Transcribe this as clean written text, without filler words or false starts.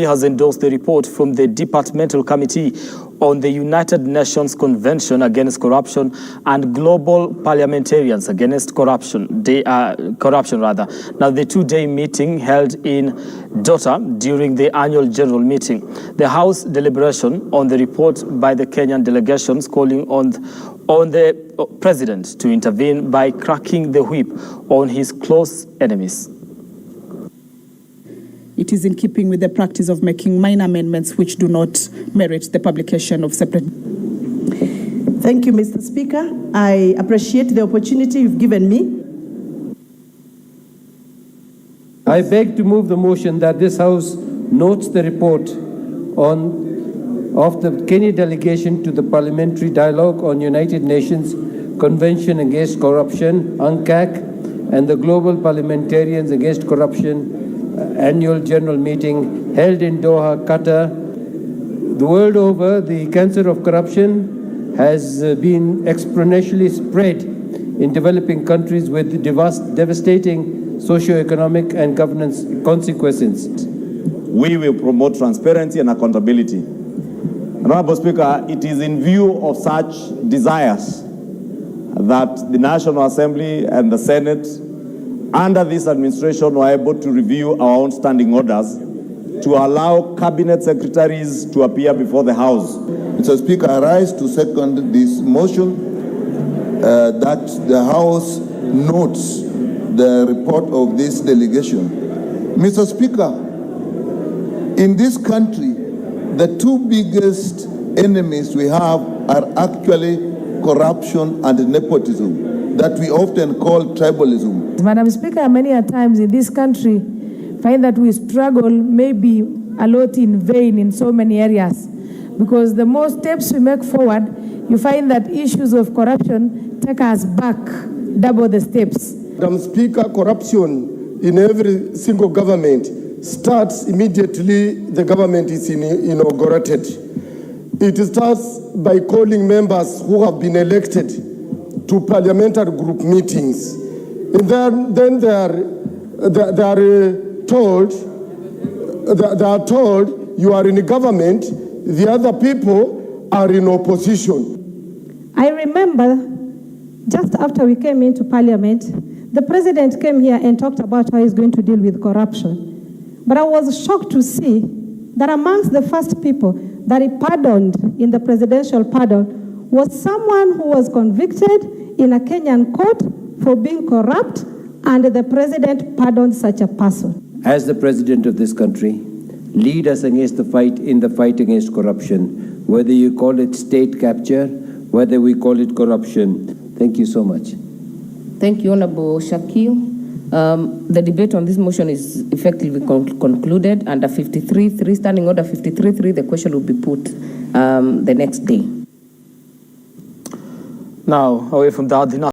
Has endorsed the report from the Departmental Committee on the United Nations Convention Against Corruption and Global Parliamentarians Against Corruption. Now, the two-day meeting held in Doha during the annual general meeting. The House deliberation on the report by the Kenyan delegations calling on the President to intervene by cracking the whip on his close enemies. It is in keeping with the practice of making minor amendments which do not merit the publication of separate. Thank you, Mr. Speaker. I appreciate the opportunity you've given me. I beg to move the motion that this House notes the report of the Kenya delegation to the Parliamentary Dialogue on United Nations Convention Against Corruption, UNCAC, and the Global Parliamentarians Against Corruption annual general meeting held in Doha, Qatar. The world over, the cancer of corruption has been exponentially spread in developing countries with devastating socio-economic and governance consequences. We will promote transparency and accountability. Honorable Speaker, it is in view of such desires that the National Assembly and the Senate under this administration were able to review our own standing orders to allow cabinet secretaries to appear before the House. Mr. Speaker, I rise to second this motion that the House notes the report of this delegation. Mr. Speaker, in this country, the two biggest enemies we have are actually corruption and nepotism, that we often call tribalism. Madam Speaker, many a times in this country, find that we struggle maybe a lot in vain in so many areas, because the more steps we make forward, you find that issues of corruption take us back double the steps. Madam Speaker, corruption in every single government starts immediately the government is inaugurated. It starts by calling members who have been elected to parliamentary group meetings. And then they are told you are in government, the other people are in opposition. I remember just after we came into parliament, the president came here and talked about how he's going to deal with corruption. But I was shocked to see that amongst the first people that he pardoned in the presidential pardon was someone who was convicted in a Kenyan court for being corrupt, and the president pardoned such a person. As the president of this country, lead us against the fight against corruption, whether you call it state capture, whether we call it corruption. Thank you so much. Thank you, Honorable Shakil. The debate on this motion is effectively concluded. Under 53.3, Standing Order 53.3, the question will be put the next day. Now, away from that,